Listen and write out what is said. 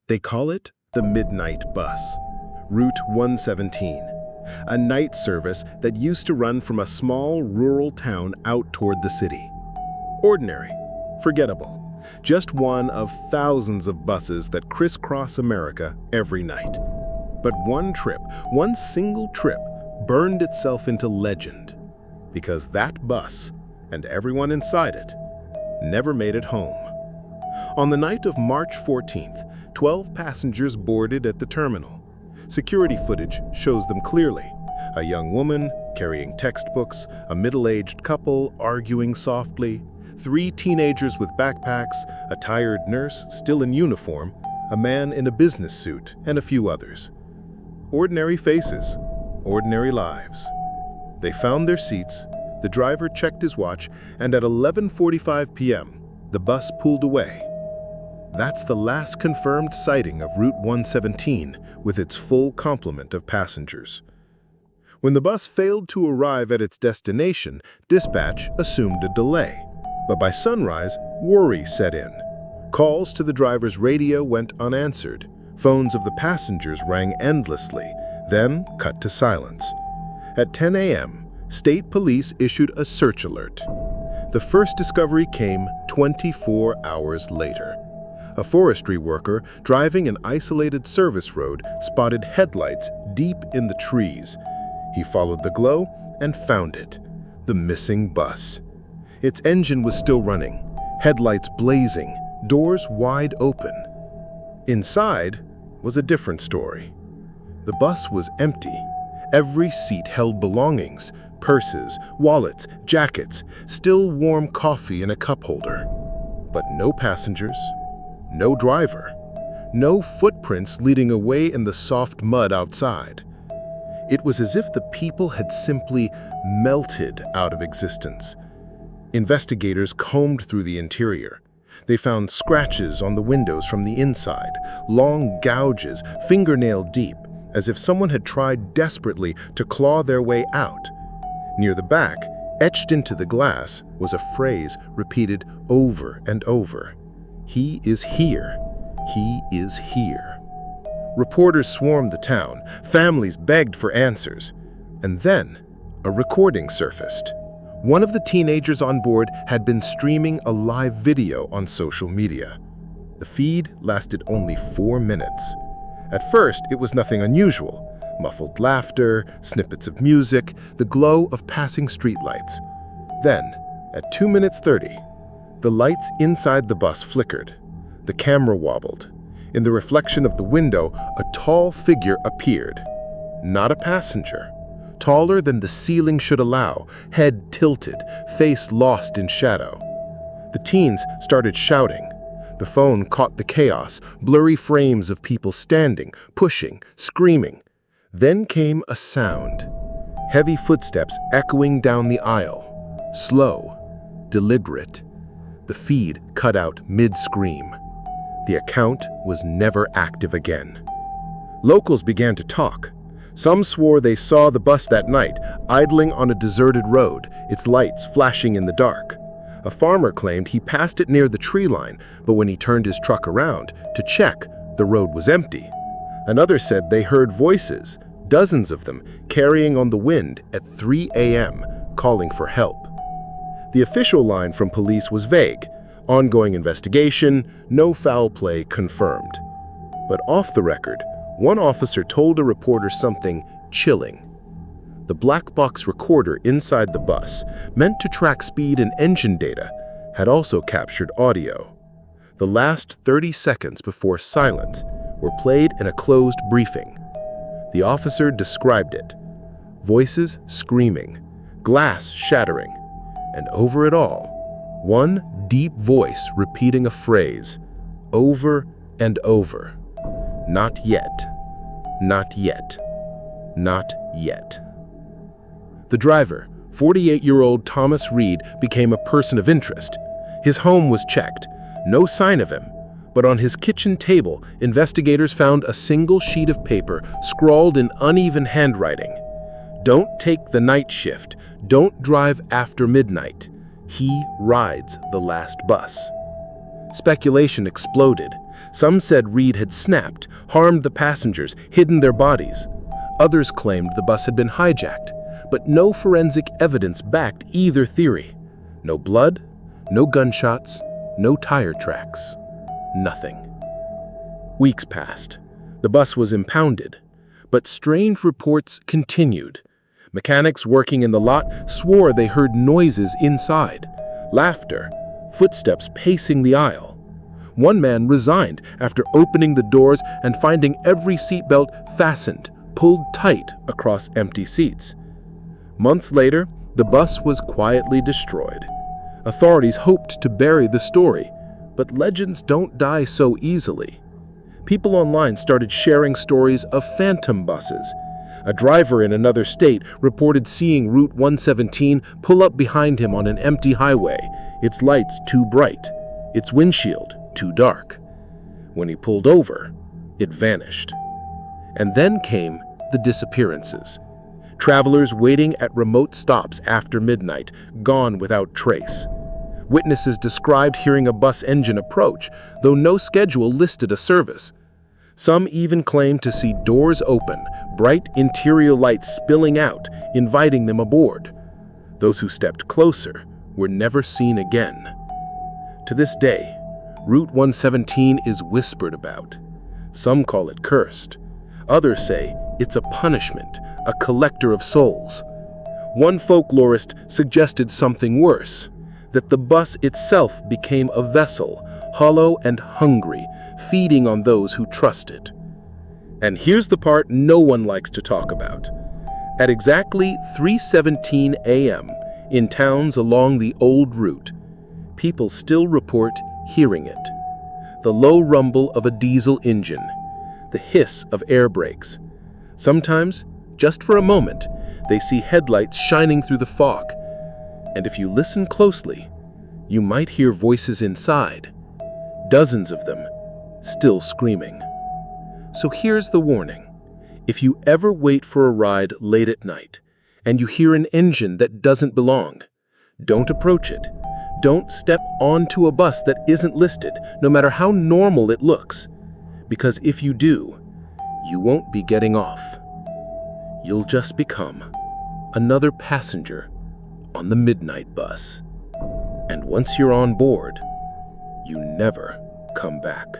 They call it the Midnight Bus, Route 117, a night service that used to run from a small rural town out toward the city. Ordinary, forgettable, just one of thousands of buses that crisscross America every night. But one single trip, burned itself into legend, because that bus, and everyone inside it, never made it home. On the night of March 14th, 12 passengers boarded at the terminal. Security footage shows them clearly. A young woman carrying textbooks, a middle-aged couple arguing softly, 3 teenagers with backpacks, a tired nurse still in uniform, a man in a business suit, and a few others. Ordinary faces, ordinary lives. They found their seats, the driver checked his watch, and at 11:45 p.m., the bus pulled away. That's the last confirmed sighting of Route 117 with its full complement of passengers. When the bus failed to arrive at its destination, dispatch assumed a delay. But by sunrise, worry set in. Calls to the driver's radio went unanswered. Phones of the passengers rang endlessly, then cut to silence. At 10 a.m., state police issued a search alert. The first discovery came 24 hours later. A forestry worker driving an isolated service road spotted headlights deep in the trees. He followed the glow and found it, the missing bus. Its engine was still running, headlights blazing, doors wide open. Inside was a different story. The bus was empty. Every seat held belongings, purses, wallets, jackets, still warm coffee in a cup holder. But no passengers, no driver, no footprints leading away in the soft mud outside. It was as if the people had simply melted out of existence. Investigators combed through the interior. They found scratches on the windows from the inside, long gouges, fingernail deep, as if someone had tried desperately to claw their way out. Near the back, etched into the glass, was a phrase repeated over and over. "He is here. He is here." Reporters swarmed the town. Families begged for answers. And then, a recording surfaced. One of the teenagers on board had been streaming a live video on social media. The feed lasted only 4 minutes. At first, it was nothing unusual. Muffled laughter, snippets of music, the glow of passing streetlights. Then, at 2 minutes 30, the lights inside the bus flickered. The camera wobbled. In the reflection of the window, a tall figure appeared. Not a passenger. Taller than the ceiling should allow, head tilted, face lost in shadow. The teens started shouting. The phone caught the chaos, blurry frames of people standing, pushing, screaming. Then came a sound. Heavy footsteps echoing down the aisle. Slow, deliberate. The feed cut out mid-scream. The account was never active again. Locals began to talk. Some swore they saw the bus that night, idling on a deserted road, its lights flashing in the dark. A farmer claimed he passed it near the tree line, but when he turned his truck around to check, the road was empty. Another said they heard voices, dozens of them, carrying on the wind at 3 a.m., calling for help. The official line from police was vague. Ongoing investigation, no foul play confirmed. But off the record, one officer told a reporter something chilling. The black box recorder inside the bus, meant to track speed and engine data, had also captured audio. The last 30 seconds before silence were played in a closed briefing. The officer described it. Voices screaming, glass shattering, and over it all, one deep voice repeating a phrase, over and over. Not yet, not yet, not yet. The driver, 48-year-old Thomas Reed, became a person of interest. His home was checked, no sign of him, but on his kitchen table, investigators found a single sheet of paper scrawled in uneven handwriting. Don't take the night shift, don't drive after midnight. He rides the last bus. Speculation exploded. Some said Reed had snapped, harmed the passengers, hidden their bodies. Others claimed the bus had been hijacked, but no forensic evidence backed either theory. No blood, no gunshots, no tire tracks. Nothing. Weeks passed. The bus was impounded, but strange reports continued. Mechanics working in the lot swore they heard noises inside, laughter, footsteps pacing the aisle. One man resigned after opening the doors and finding every seatbelt fastened, pulled tight across empty seats. Months later, the bus was quietly destroyed. Authorities hoped to bury the story, but legends don't die so easily. People online started sharing stories of phantom buses. A driver in another state reported seeing Route 117 pull up behind him on an empty highway, its lights too bright, its windshield too dark. When he pulled over, it vanished. And then came the disappearances. Travelers waiting at remote stops after midnight, gone without trace. Witnesses described hearing a bus engine approach, though no schedule listed a service. Some even claimed to see doors open, bright interior lights spilling out, inviting them aboard. Those who stepped closer were never seen again. To this day, Route 117 is whispered about. Some call it cursed. Others say it's a punishment, a collector of souls. One folklorist suggested something worse, that the bus itself became a vessel, hollow and hungry, feeding on those who trust it. And here's the part no one likes to talk about. At exactly 3:17 a.m., in towns along the old route, people still report hearing it. The low rumble of a diesel engine, the hiss of air brakes. Sometimes, just for a moment, they see headlights shining through the fog. And if you listen closely, you might hear voices inside, dozens of them, still screaming. So here's the warning. If you ever wait for a ride late at night, and you hear an engine that doesn't belong, don't approach it. Don't step onto a bus that isn't listed, no matter how normal it looks. Because if you do, you won't be getting off. You'll just become another passenger on the midnight bus. And once you're on board, you never come back.